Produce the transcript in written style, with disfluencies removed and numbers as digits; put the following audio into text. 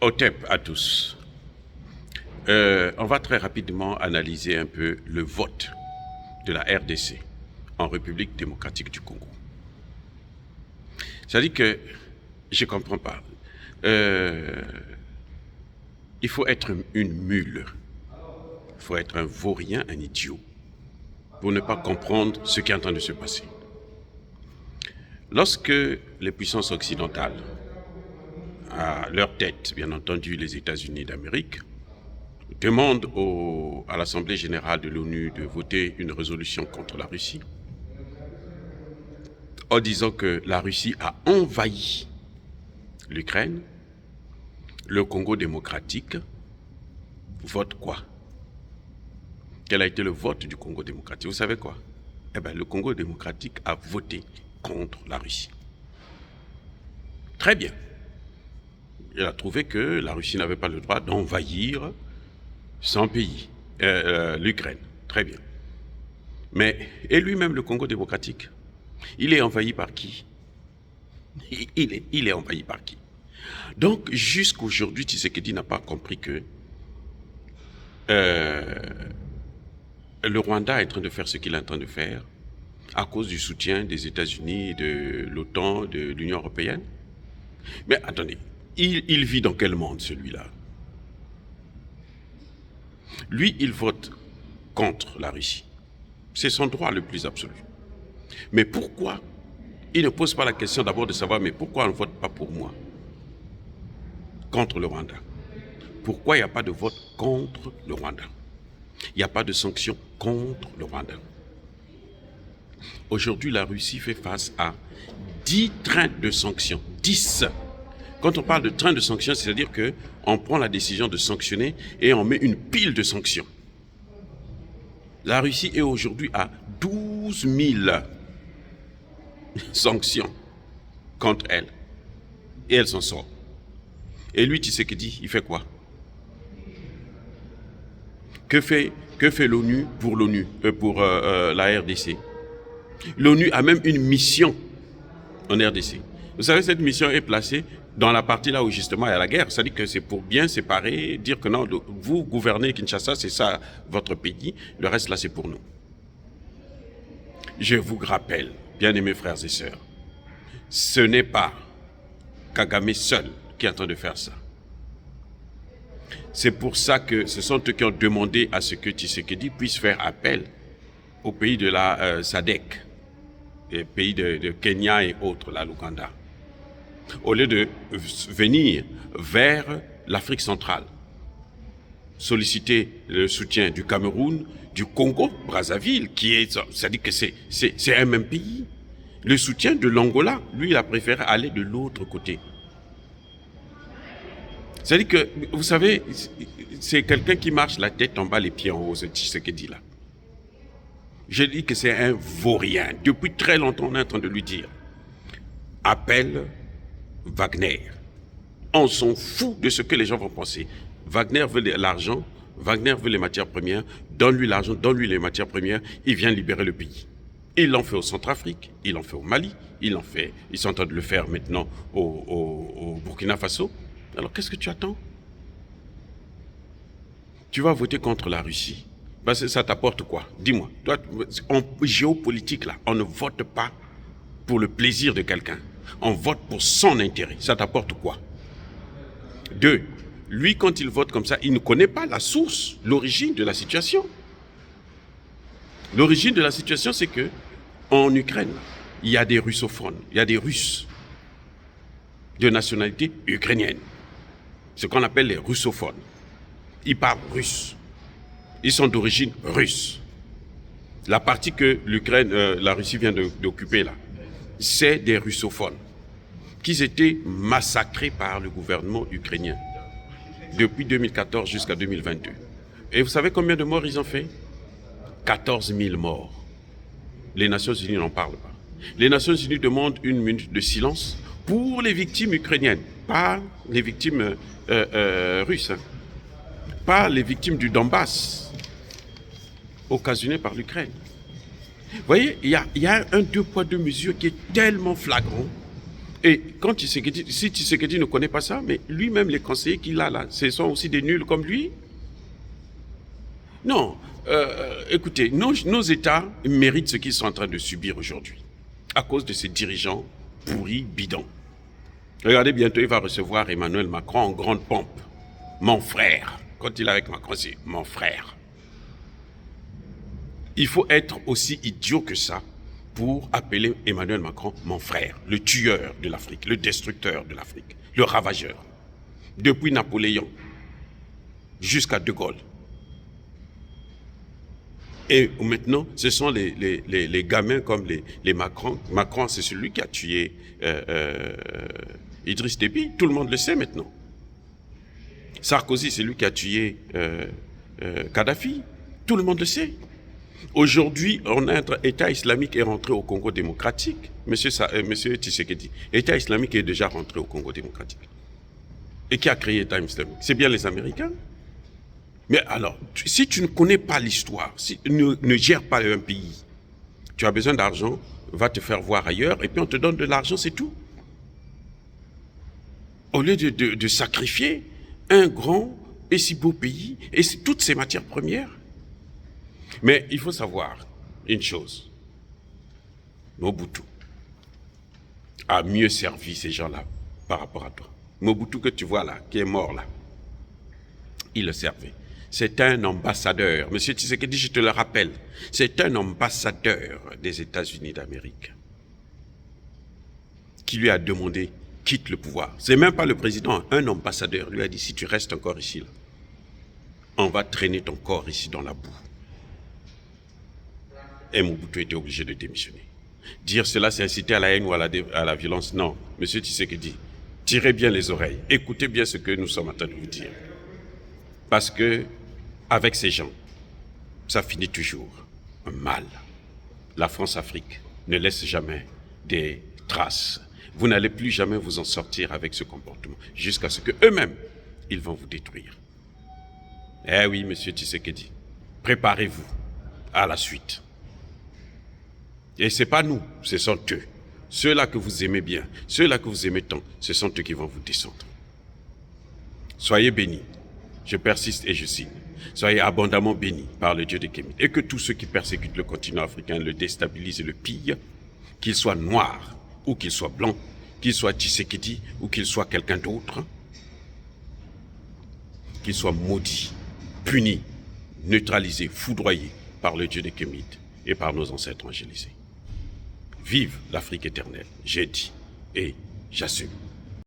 Otep à tous. On va très rapidement analyser un peu le vote de la RDC en République démocratique du Congo. C'est-à-dire que je ne comprends pas. Il faut être une mule. Il faut être un vaurien, un idiot, pour ne pas comprendre ce qui est en train de se passer. Lorsque les puissances occidentales, à leur tête, bien entendu, les États-Unis d'Amérique, demandent à l'Assemblée générale de l'ONU de voter une résolution contre la Russie, en disant que la Russie a envahi l'Ukraine, le Congo démocratique vote quoi? Quel a été le vote du Congo démocratique? Vous savez quoi? Eh bien, le Congo démocratique a voté contre la Russie. Très bien. Il a trouvé que la Russie n'avait pas le droit d'envahir son pays, l'Ukraine. Très bien. Mais, et lui-même, le Congo démocratique, il est envahi par qui? Il est envahi par qui? Donc, jusqu'aujourd'hui, Tshisekedi n'a pas compris que le Rwanda est en train de faire ce qu'il est en train de faire à cause du soutien des États-Unis, de l'OTAN, de l'Union européenne. Mais attendez, il vit dans quel monde, celui-là? Lui, il vote contre la Russie. C'est son droit le plus absolu. Mais pourquoi il ne pose pas la question d'abord de savoir, mais pourquoi on ne vote pas pour moi? Contre le Rwanda. Pourquoi il n'y a pas de vote contre le Rwanda? Il n'y a pas de sanctions contre le Rwanda. Aujourd'hui, la Russie fait face à 10 trains de sanctions. 10. Quand on parle de train de sanctions, c'est-à-dire qu'on prend la décision de sanctionner et on met une pile de sanctions. La Russie est aujourd'hui à 12 000 sanctions contre elle. Et elle s'en sort. Et lui, Tshisekedi, il fait quoi? Que fait l'ONU pour la RDC? L'ONU a même une mission en RDC. Vous savez, cette mission est placée dans la partie là où justement il y a la guerre. C'est-à-dire que c'est pour bien séparer, dire que non, vous gouvernez Kinshasa, c'est ça votre pays, le reste là c'est pour nous. Je vous rappelle, bien-aimés frères et sœurs, ce n'est pas Kagame seul qui est en train de faire ça. C'est pour ça que ce sont eux qui ont demandé à ce que Tshisekedi puisse faire appel aux pays de la SADC, les pays de Kenya et autres, là, l'Ouganda, au lieu de venir vers l'Afrique centrale, solliciter le soutien du Cameroun, du Congo, Brazzaville, c'est-à-dire que c'est un même pays. Le soutien de l'Angola, lui, il a préféré aller de l'autre côté. C'est-à-dire que, vous savez, c'est quelqu'un qui marche la tête en bas, les pieds en haut, c'est ce qu'il dit là. Je dis que c'est un vaurien. Depuis très longtemps, on est en train de lui dire, appelle Wagner. On s'en fout de ce que les gens vont penser. Wagner veut l'argent, Wagner veut les matières premières, donne-lui l'argent, donne-lui les matières premières, il vient libérer le pays. Il l'en fait au Centrafrique, il l'en fait au Mali, ils sont en train de le faire maintenant au Burkina Faso. Alors qu'est-ce que tu attends? Tu vas voter contre la Russie. Ben, ça t'apporte quoi? Dis-moi. Toi, en géopolitique, là, on ne vote pas pour le plaisir de quelqu'un. On vote pour son intérêt. Ça t'apporte quoi? 2. Lui, quand il vote comme ça, il ne connaît pas la source, l'origine de la situation. L'origine de la situation, c'est que en Ukraine, il y a des russophones, il y a des Russes de nationalité ukrainienne. Ce qu'on appelle les russophones. Ils parlent russe. Ils sont d'origine russe. La partie que la Russie vient d'occuper là, c'est des russophones qui étaient massacrés par le gouvernement ukrainien depuis 2014 jusqu'à 2022. Et vous savez combien de morts ils ont fait? 14 000 morts. Les Nations Unies n'en parlent pas. Les Nations Unies demandent une minute de silence pour les victimes ukrainiennes, pas les victimes russes, hein. Pas les victimes du Donbass occasionnées par l'Ukraine. Vous voyez, il y a un deux poids deux mesures qui est tellement flagrant Et quand Tshisekedi, si Tshisekedi ne connaît pas ça, mais lui-même, les conseillers qu'il a là, ce sont aussi des nuls comme lui. Non, écoutez, nos États méritent ce qu'ils sont en train de subir aujourd'hui, à cause de ces dirigeants pourris, bidons. Regardez, bientôt, il va recevoir Emmanuel Macron en grande pompe. Mon frère. Quand il est avec Macron, c'est mon frère. Il faut être aussi idiot que ça pour appeler Emmanuel Macron mon frère, le tueur de l'Afrique, le destructeur de l'Afrique, le ravageur. Depuis Napoléon jusqu'à De Gaulle. Et maintenant, ce sont les gamins comme les Macron. Macron, c'est celui qui a tué Idriss Déby. Tout le monde le sait maintenant. Sarkozy, c'est lui qui a tué Kadhafi. Tout le monde le sait. Aujourd'hui, un État islamique est rentré au Congo démocratique. Monsieur Tshisekedi, l'État islamique est déjà rentré au Congo démocratique. Et qui a créé l'État islamique? C'est bien les Américains. Mais alors, si tu ne connais pas l'histoire, si ne gères pas un pays, tu as besoin d'argent, va te faire voir ailleurs, et puis on te donne de l'argent, c'est tout. Au lieu de sacrifier un grand et si beau pays, et toutes ces matières premières. Mais il faut savoir une chose. Mobutu a mieux servi ces gens-là par rapport à toi. Mobutu que tu vois là, qui est mort là, il le servait. C'est un ambassadeur. Monsieur Tshisekedi, je te le rappelle, c'est un ambassadeur des États-Unis d'Amérique qui lui a demandé quitte le pouvoir. C'est même pas le président, un ambassadeur lui a dit si tu restes encore ici, là, on va traîner ton corps ici dans la boue. Et Mobutu était obligé de démissionner. Dire cela, c'est inciter à la haine ou à la violence. Non, monsieur Tshisekedi, tirez bien les oreilles. Écoutez bien ce que nous sommes en train de vous dire. Parce que, avec ces gens, ça finit toujours mal. La France-Afrique ne laisse jamais des traces. Vous n'allez plus jamais vous en sortir avec ce comportement, jusqu'à ce qu'eux-mêmes, ils vont vous détruire. Eh oui, monsieur Tshisekedi, préparez-vous à la suite. Et ce n'est pas nous, ce sont eux. Ceux-là que vous aimez bien, ceux-là que vous aimez tant, ce sont eux qui vont vous descendre. Soyez bénis. Je persiste et je signe. Soyez abondamment bénis par le Dieu des Kémites. Et que tous ceux qui persécutent le continent africain, le déstabilisent et le pillent, qu'ils soient noirs ou qu'ils soient blancs, qu'ils soient Tshisekedi ou qu'ils soient quelqu'un d'autre, qu'ils soient maudits, punis, neutralisés, foudroyés par le Dieu des Kémites et par nos ancêtres angélisés. Vive l'Afrique éternelle, j'ai dit et j'assume.